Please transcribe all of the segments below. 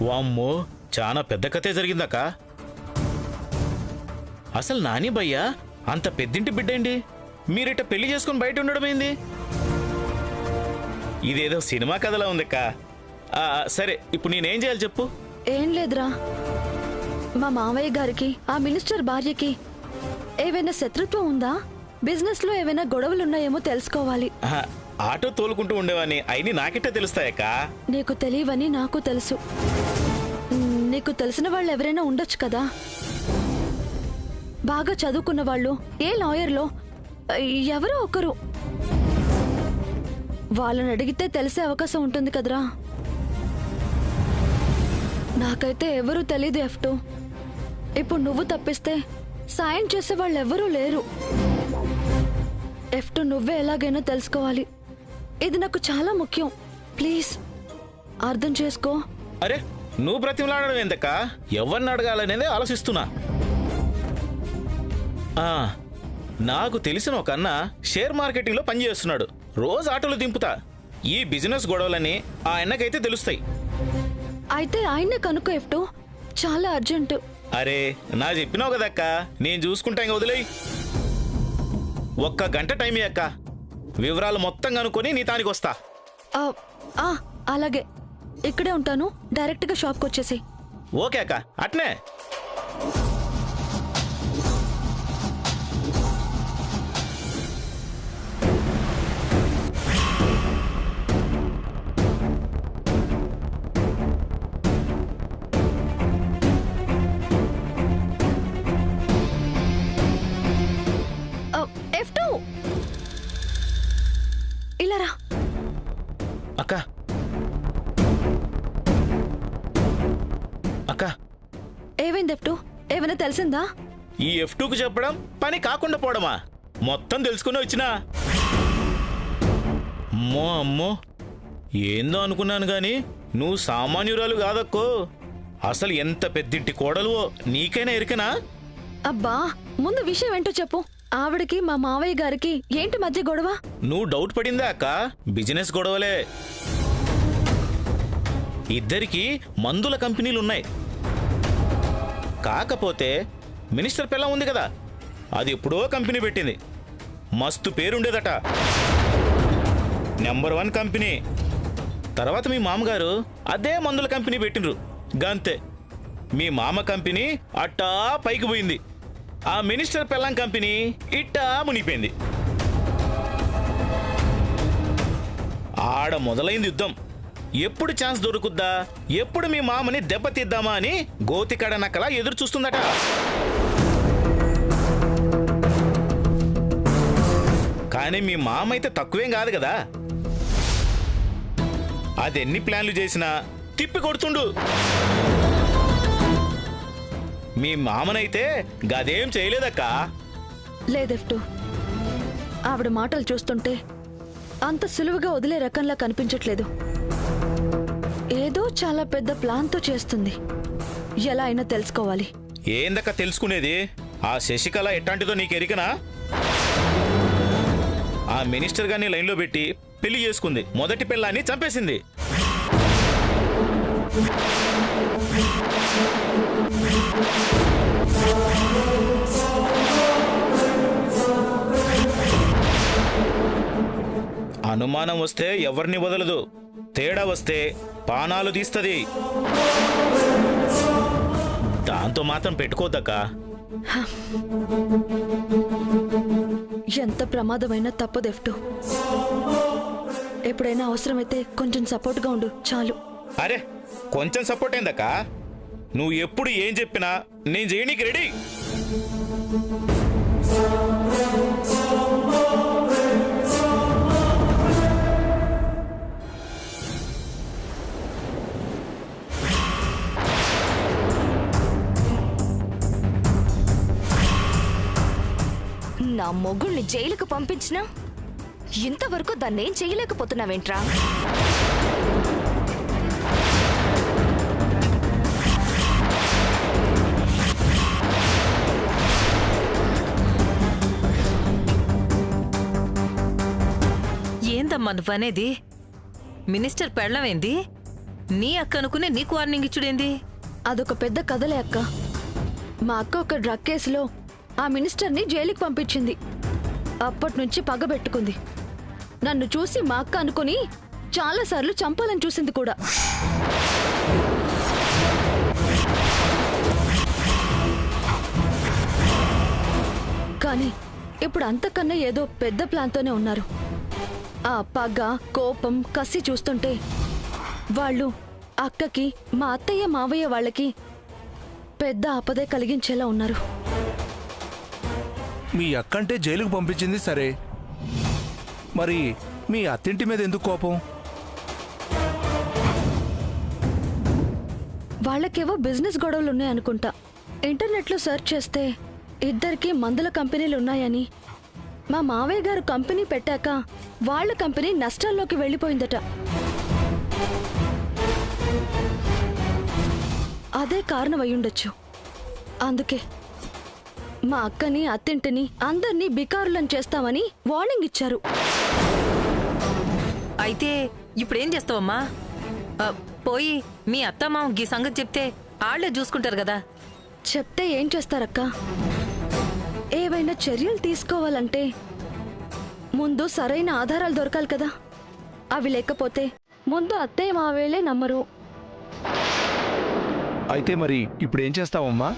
వామ్మో, చాలా పెద్ద కథే జరిగిందక్క. అసలు నాని భయ్యా అంత పెద్దింటి బిడ్డండి, మీరిట పెళ్లి చేసుకుని బయట ఉండడమేంది? ఇదేదో సినిమా కథలా ఉందక్క. సరే, ఇప్పుడు నేనేం చేయాలి చెప్పు. ఏం లేదురా, మా మావయ్య గారికి ఆ మినిస్టర్ భార్యకి ఏవైనా శత్రుత్వం ఉందా, బిజినెస్ లో ఏవైనా గొడవలున్నాయేమో తెలుసుకోవాలి. ఆటో తోలుకుంటూ ఉండేవాని అయినా నాకిట్ట తెలుస్తాయక్క. నీకు తెలియవని నాకు తెలుసు. నీకు తెలిసిన వాళ్ళు ఎవరైనా ఉండొచ్చు కదా, బాగా చదువుకున్న వాళ్ళు, ఏ లాయర్లో ఎవరో ఒకరు. వాళ్ళని అడిగితే తెలిసే అవకాశం ఉంటుంది కదరా. నాకైతే ఎవరూ తెలీదు ఎఫ్టు. ఇప్పుడు నువ్వు తప్పిస్తే సాయం చేసే వాళ్ళు ఎవరూ లేరు. ఎఫ్టు, నువ్వే ఎలాగైనా తెలుసుకోవాలి. ఇది నాకు చాలా ముఖ్యం. ప్లీజ్ అర్థం చేసుకో. అరే, నువ్వు బ్రతిమలాడడం ఎందుక? ఎవరిని అడగాలనేదే ఆలోచిస్తున్నా. నాకు తెలిసిన ఒక అన్న షేర్ మార్కెటింగ్ లో పనిచేస్తున్నాడు. రోజు ఆటోలు దింపుతా. ఈ బిజినెస్ గొడవలని ఆ అన్నకైతే తెలుస్తాయి. అయితే ఆయన్నే కనుక్కో ఎఫ్టు, చాలా అర్జెంటు. అరే, నా చెప్పినావు కదక్క, నేను చూసుకుంటా. ఇంకా వదిలేయి. 1 గంట టైం అక్క, వివరాలు మొత్తం కనుక్కొని నీ తానికి వస్తా. అలాగే, ఇక్కడే ఉంటాను. డైరెక్ట్ గా షాప్కి వచ్చేసి. ఓకే అక్క, అట్నే. ఇలా రా అక్క. అక్క, ఏమైంది ఎఫ్టు? ఏమైనా తెలిసిందా? ఈ F2కు చెప్పడం పని కాకుండా పోవడమా? మొత్తం తెలుసుకుని వచ్చినా. అమ్మో అమ్మో, ఏందో అనుకున్నాను గాని నువ్వు సామాన్యురాలు కాదక్కో. అసలు ఎంత పెద్దింటి కోడలువో నీకైనా ఎరికనా? అబ్బా, ముందు విషయం ఏంటో చెప్పు. ఆవిడకి మా మావయ్య గారికి ఏంటి మధ్య గొడవ? నువ్వు డౌట్ పడిందా అక్క? బిజినెస్ గొడవలే. ఇద్దరికి మందుల కంపెనీలున్నాయి. కాకపోతే మినిస్టర్ పిల్ల ఉంది కదా, అది ఎప్పుడో కంపెనీ పెట్టింది. మస్తు పేరుండేదట, నెంబర్ 1 కంపెనీ. తర్వాత మీ మామగారు అదే మందుల కంపెనీ పెట్టినరు. గంతే, మీ మామ కంపెనీ అట్టా పైకి పోయింది. ఆ మినిస్టర్ పెళ్ళం కంపెనీ ఇట్టా మునిగిపోయింది. ఆడ మొదలైంది యుద్ధం. ఎప్పుడు ఛాన్స్ దొరుకుద్దా, ఎప్పుడు మీ మామని దెబ్బతీద్దామా అని గోతికడ నక్కలా ఎదురు చూస్తుందట. కానీ మీ మామ అయితే తక్కువేం కాదు కదా. అదెన్ని ప్లాన్లు చేసినా తిప్పి కొడుతుండు. మీ మామనైతే గదేం చేయలేదక్కా. లేదెఫ్టు, ఆవిడ మాటలు చూస్తుంటే అంత సులువుగా వదిలే రకంలా కనిపించట్లేదు. ఏదో చాలా పెద్ద ప్లాన్తో చేస్తుంది. ఎలా అయినా తెలుసుకోవాలి. ఏందక్క తెలుసుకునేది? ఆ శశికళ ఎట్లాంటిదో నీకు ఎరికనా? ఆ మినిస్టర్ గారిని లైన్లో పెట్టి పెళ్లి చేసుకుంది. మొదటి పిల్లాన్ని చంపేసింది. అనుమానం వస్తే ఎవరిని వదలదు. తేడా వస్తే పానాలు తీస్తుంది. దాంతో మాత్రం పెట్టుకోదక్క. ఎంత ప్రమాదమైనా తప్పదెఫ్టు. ఎప్పుడైనా అవసరమైతే కొంచెం సపోర్ట్గా ఉండు చాలు. అరే, కొంచెం సపోర్ట్ ఏందక్క? నువ్వు ఎప్పుడు ఏం చెప్పినా నేను చేయనీకి రెడీ. నా మొగుణ్ణి జైలుకు పంపించినా ఇంతవరకు దాన్నేం చేయలేకపోతున్నావేంట్రా? ఏందమ్మా నువ్వనేది? మినిస్టర్ పెళ్ళమేంది? నీ అక్క అనుకునే నీకు వార్నింగ్ ఇచ్చుడేంది? అదొక పెద్ద కథలే అక్క. మా అక్క ఒక డ్రగ్ కేసులో ఆ మినిస్టర్ని జైలుకి పంపించింది. అప్పట్నుంచి పగబెట్టుకుంది. నన్ను చూసి మా అక్క అనుకుని చాలాసార్లు చంపాలని చూసింది కూడా. కానీ ఇప్పుడు అంతకన్నా ఏదో పెద్ద ప్లాన్తోనే ఉన్నారు. ఆ పగ, కోపం, కసి చూస్తుంటే వాళ్ళు అక్కకి, మా అత్తయ్య మావయ్య వాళ్ళకి పెద్ద ఆపదే కలిగించేలా ఉన్నారు. మీ అక్కంటే జైలుకు పంపించింది సరే, మరి మీ అత్తింటి మీద ఎందుకు కోపం? వాళ్ళకేవో బిజినెస్ గొడవలు ఉన్నాయనుకుంటా. ఇంటర్నెట్లో సెర్చ్ చేస్తే ఇద్దరికి మందుల కంపెనీలు ఉన్నాయని, మా మావయ్య గారు కంపెనీ పెట్టాక వాళ్ళ కంపెనీ నష్టాల్లోకి వెళ్ళిపోయిందట. అదే కారణం అయ్యుండొచ్చు. అందుకే మా అక్కని, అత్తింటిని, అందరినీ బికారులను చేస్తామని వార్నింగ్ ఇచ్చారు. అయితే ఇప్పుడేం చేస్తావమ్మా? పోయి మీ అత్తమామకి ఈ సంగతి చెప్తే ఆళ్లే చూసుకుంటారు కదా. చెప్తే ఏం చేస్తారక్క? ఏవైనా చర్యలు తీసుకోవాలంటే ముందు సరైన ఆధారాలు దొరకాలి కదా. అవి లేకపోతే ముందు అత్తయ్య మావేలే నమ్మరు. అయితే మరి ఇప్పుడు ఏం చేస్తావమ్మా?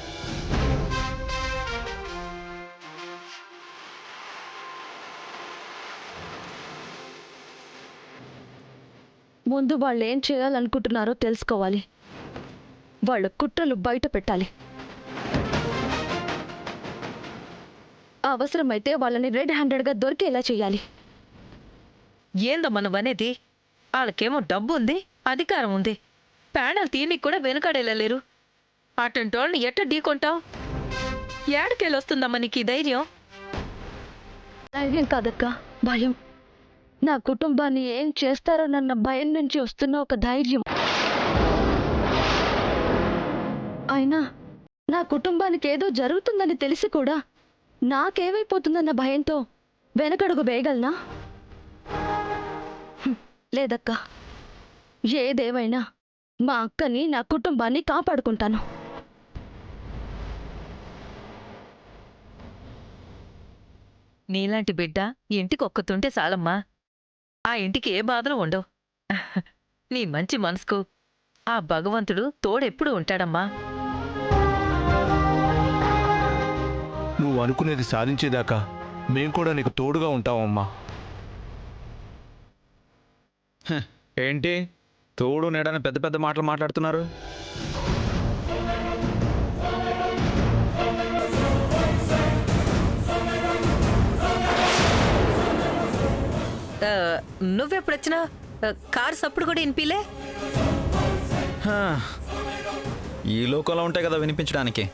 ముందు వాళ్ళు ఏం చేయాలనుకుంటున్నారో తెలుసుకోవాలి. వాళ్ళ కుట్రలు బయట పెట్టాలి. అవసరమైతే వాళ్ళని రెడ్ హ్యాండెడ్గా దొరికేలా చేయాలి. ఏందమ్మా నువ్వనేది? వాళ్ళకేమో డబ్బు ఉంది, అధికారం ఉంది. ప్యానల్ తీనికి కూడా వెనుకాడేలేరు. అటంటోళ్ళని ఎట్ట ఢీకొంటావు? ఏడకెళ్ళొస్తుందమ్మా నీకు ఈ ధైర్యం? ధైర్యం కాదక్క, భయం. నా కుటుంబాన్ని ఏం చేస్తారోనన్న భయం నుంచి వస్తున్న ఒక ధైర్యం. అయినా నా కుటుంబానికి ఏదో జరుగుతుందని తెలిసి కూడా నాకేమైపోతుందన్న భయంతో వెనకడుగు వేయగలనా? లేదక్క. ఏదేమైనా మా అక్కని, నా కుటుంబాన్ని కాపాడుకుంటాను. నీలాంటి బిడ్డ ఇంటికి ఒక్కతుంటే చాలమ్మా. ఆ ఇంటికి ఏ బాధలు ఉండవు. నీ మంచి మనసుకు ఆ భగవంతుడు తోడెప్పుడు ఉంటాడమ్మా. నువ్వు అనుకునేది సాధించేదాకా మేం కూడా నీకు తోడుగా ఉంటావమ్మా. ఏంటి తోడు నేడని పెద్ద పెద్ద మాటలు మాట్లాడుతున్నారు? నువ్వెప్పుడొచ్చినా కారు సప్పుడు కూడా వినిపిలే? ఈ లోకంలో ఉంటాయి కదా వినిపించడానికి.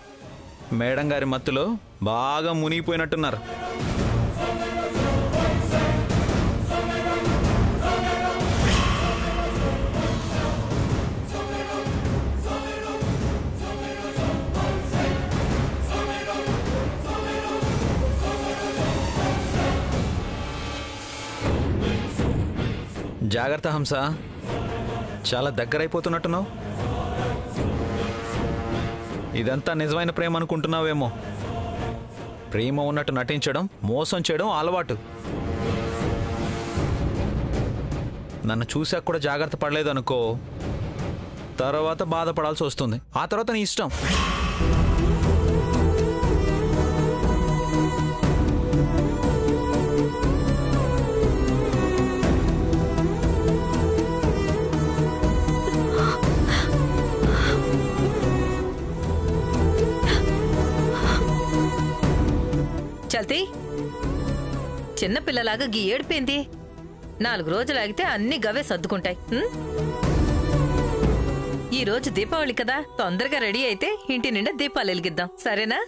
మేడం గారి మత్తులో బాగా మునిగిపోయినట్టున్నారు. జాగ్రత్త హంస, చాలా దగ్గరైపోతున్నట్టున్నావు. ఇదంతా నిజమైన ప్రేమ అనుకుంటున్నావేమో. ప్రేమ ఉన్నట్టు నటించడం, మోసం చేయడం అలవాటు. నన్ను చూశాక కూడా జాగ్రత్త పడలేదు అనుకో, తర్వాత బాధపడాల్సి వస్తుంది. ఆ తర్వాత నీ ఇష్టం. చల్తీ, చిన్నపిల్లలాగా గీ ఏడిపోయింది. 4 రోజులు ఆగితే అన్ని గవే సర్దుకుంటాయి. ఈ రోజు దీపావళి కదా, తొందరగా రెడీ అయితే ఇంటి నిండా దీపాలు వెలిగిద్దాం, సరేనా?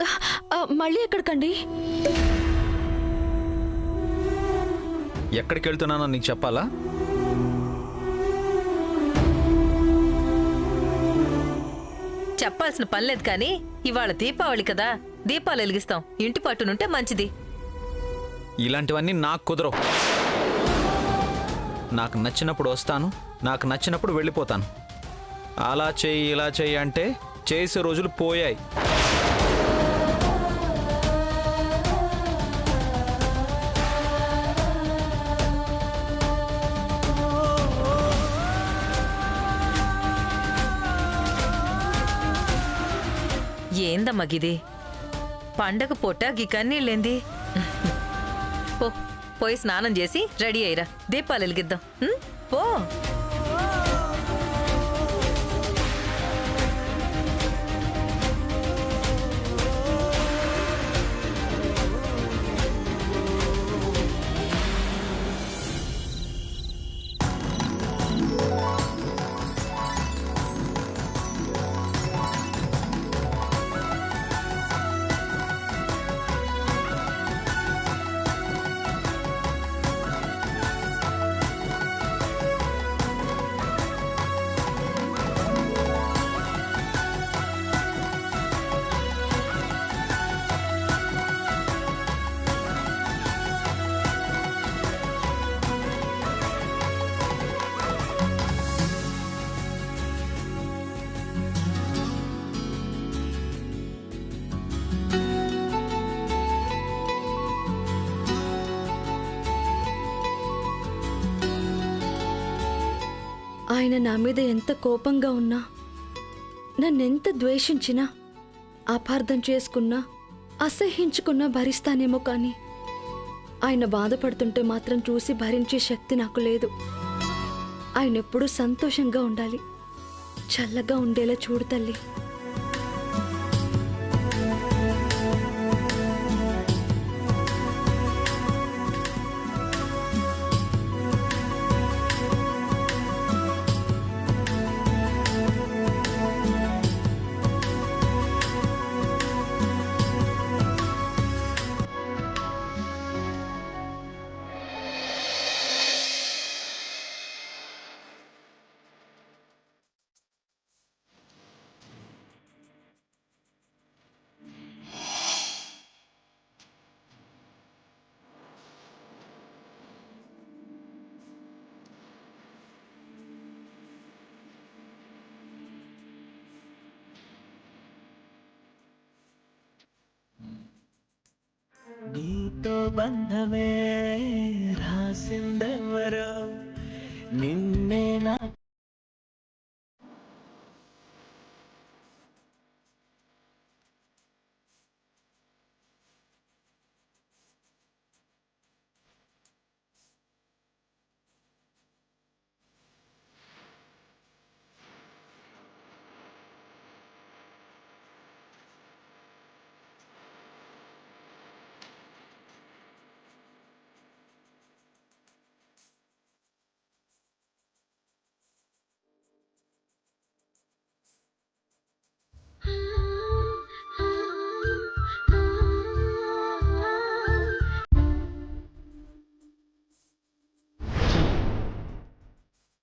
మళ్ళీ ఎక్కడికండి? ఎక్కడికి వెళ్తున్నానో నీకు చెప్పాలా? చెప్పాల్సిన పనిలేదు కానీ ఇవాళ దీపావళి కదా, దీపాలు వెలిగిస్తాం. ఇంటి పట్టునుంటే మంచిది. ఇలాంటివన్నీ నాకు కుదరవు. నాకు నచ్చినప్పుడు వస్తాను, నాకు నచ్చినప్పుడు వెళ్ళిపోతాను. అలా చెయ్యి ఇలా చెయ్యి అంటే చేసే రోజులు పోయాయి. ఏందమ్మా గిది పండగ పూట గీ కన్నీళ్ళేంది? పో పోయి స్నానం చేసి రెడీ అయ్యిరా, దీపాలు వెలిగిద్దాం. పో. ఆయన నా మీద ఎంత కోపంగా ఉన్నా, నన్నెంత ద్వేషించినా, అపార్థం చేసుకున్నా, అసహ్యించుకున్నా భరిస్తానేమో కానీ ఆయన బాధపడుతుంటే మాత్రం చూసి భరించే శక్తి నాకు లేదు. ఆయన ఎప్పుడూ సంతోషంగా ఉండాలి, చల్లగా ఉండేలా చూడు తల్లి. నీతో బంధమే రాసిందెవరో నిన్నే నా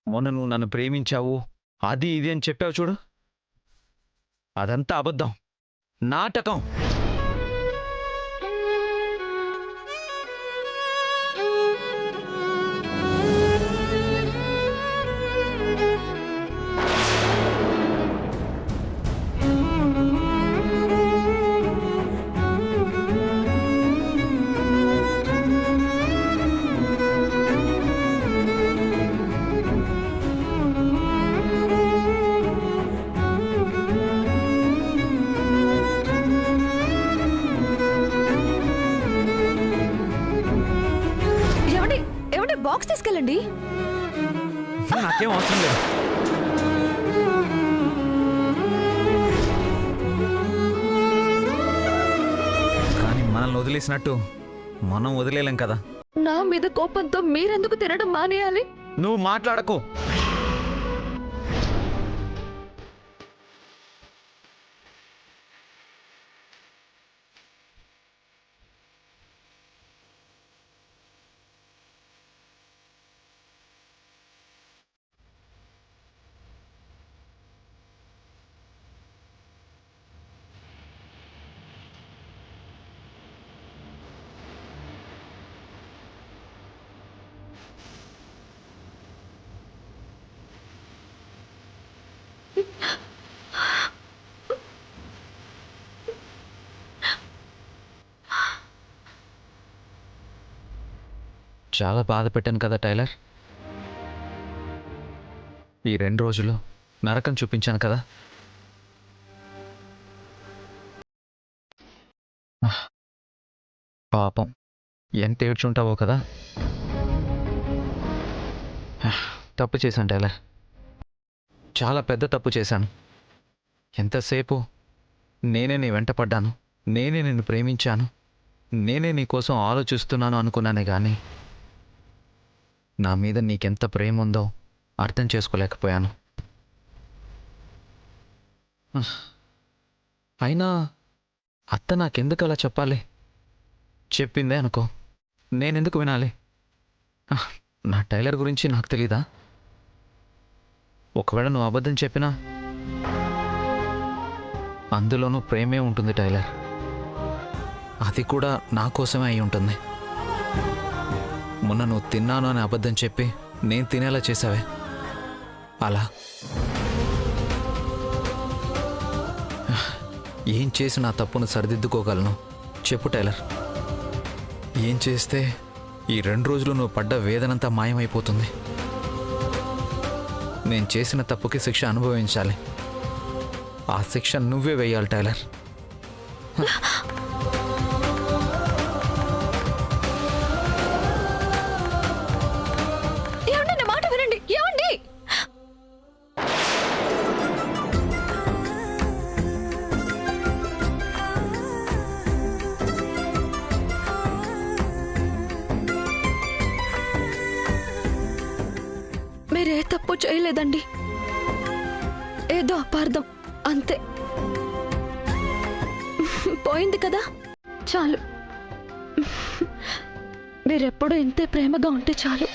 మొన్న నువ్వు నన్ను ప్రేమించావు అది ఇది అని చెప్పావు చూడు, అదంతా అబద్ధం, నాటకం. బాక్స్ తీసుకెళ్ళండి. నాకేం అవసరం లేదు. కానీ మనల్ని వదిలేసినట్టు మనం వదిలేలేం కదా. నా మీద కోపంతో మీరెందుకు తినడం మానేయాలి? నువ్వు మాట్లాడకు. చాలా బాధ పెట్టాను కదా టైలర్. ఈ 2 రోజులు నరకం చూపించాను కదా. పాపం ఎంత ఏడ్చుంటావో కదా. తప్పు చేశాను టైలర్, చాలా పెద్ద తప్పు చేశాను. ఎంతసేపు నేనే నీ వెంట పడ్డాను, నేనే నిన్ను ప్రేమించాను, నేనే నీ కోసం ఆలోచిస్తున్నాను అనుకున్నానే కానీ నా మీద నీకెంత ప్రేమ ఉందో అర్థం చేసుకోలేకపోయాను. అయినా అత్త నాకెందుకు అలా చెప్పాలి? చెప్పిందే అనుకో, నేనెందుకు వినాలి? నా టైలర్ గురించి నాకు తెలీదా? ఒకవేళ నువ్వు అబద్ధం చెప్పినా అందులోనూ ప్రేమే ఉంటుంది టైలర్. అది కూడా నా కోసమే అయి ఉంటుంది. మొన్న నువ్వు తిన్నాను అని అబద్ధం చెప్పి నేను తినేలా చేసావే, అలా ఏం చేసి నా తప్పును సరిదిద్దుకోగలను చెప్పు టైలర్? ఏం చేస్తే ఈ 2 రోజులు నువ్వు పడ్డ వేదనంతా మాయమైపోతుంది? నేను చేసిన తప్పుకి శిక్ష అనుభవించాలి. ఆ శిక్ష నువ్వే వేయాలి టైలర్. ఏమండి, నా మాట వినండి. ఏమండి? మీరే తప్పు చేయలేదండి, ఏదో అపార్థం అంతే. పోయింది కదా, చాలు. మీరెప్పుడు ఇంతే ప్రేమగా ఉంటే చాలు.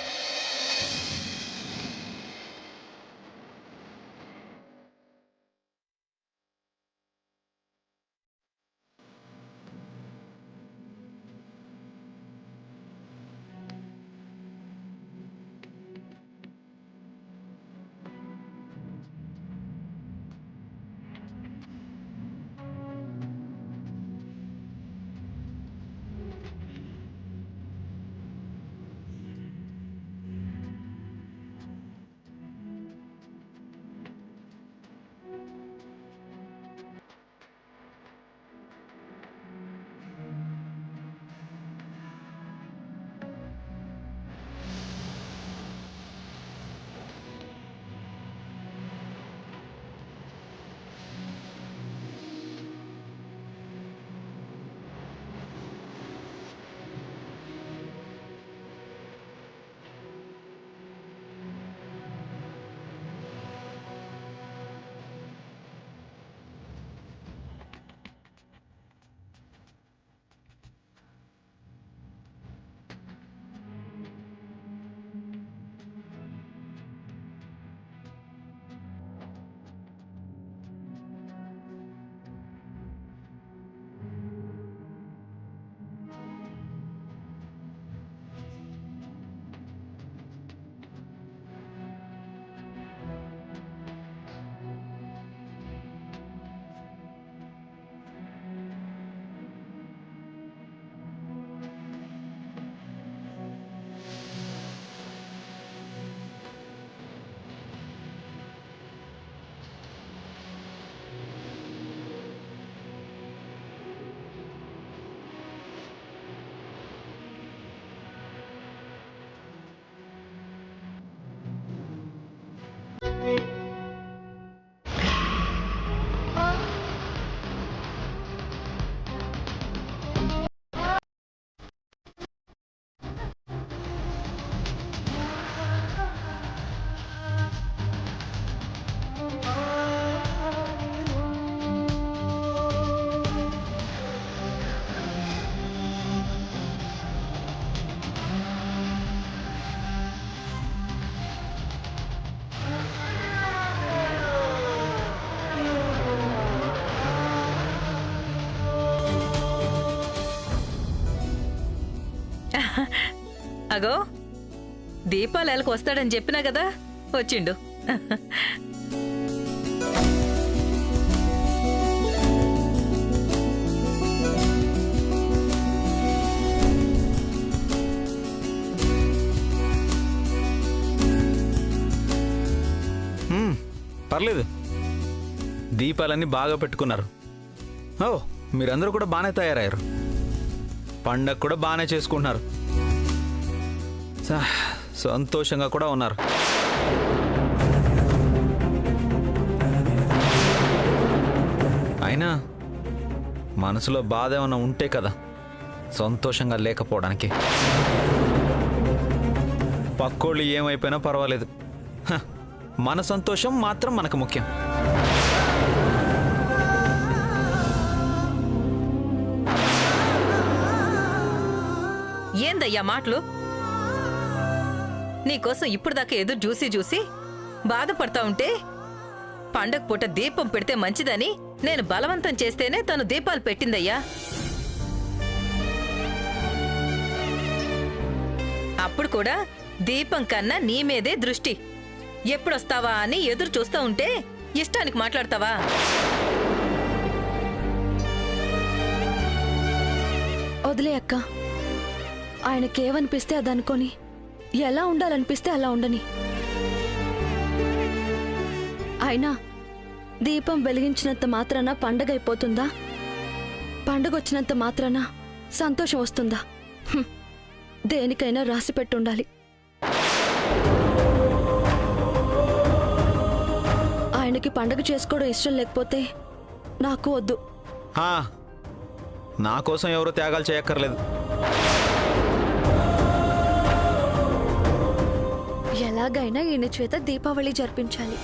అగో దీపాలకు వస్తాడని చెప్పినా కదా, వచ్చిండు. పర్లేదు. దీపాలన్నీ బాగా పెట్టుకున్నారు. ఓ, మీరందరూ కూడా బాగానే తయారయ్యారు. పండగ కూడా బాగానే చేసుకుంటున్నారు. సంతోషంగా కూడా ఉన్నారు. అయినా మనసులో బాధ ఏమైనా ఉంటే కదా సంతోషంగా లేకపోవడానికి. పక్కోళ్ళు ఏమైపోయినా పర్వాలేదు, మన సంతోషం మాత్రం మనకు ముఖ్యం. ఏందయ్యా మాటలు? నీకోసం ఇప్పుడు దాకా ఎదురు చూసి బాధపడతా ఉంటే పండగ పూట దీపం పెడితే మంచిదని నేను బలవంతం చేస్తేనే తను దీపాలు పెట్టిందయ్యా. అప్పుడు కూడా దీపం కన్నా నీ మీదే దృష్టి. ఎప్పుడొస్తావా అని ఎదురు చూస్తా ఉంటే ఇష్టానికి మాట్లాడతావా? వదిలే అక్క, ఆయనకేమనిపిస్తే అది అనుకొని ఎలా ఉండాలనిపిస్తే అలా ఉండని. అయినా దీపం వెలిగించినంత మాత్రాన పండగ అయిపోతుందా? పండగ వచ్చినంత మాత్రాన సంతోషం వస్తుందా? దేనికైనా రాసి పెట్టుండాలి. ఆయనకి పండగ చేసుకోవడం ఇష్టం లేకపోతే నాకు వద్దు. నా కోసం ఎవరు త్యాగాలు చేయక్కర్లేదు. ఎలాగైనా ఈయన చేత దీపావళి జరిపించాలి.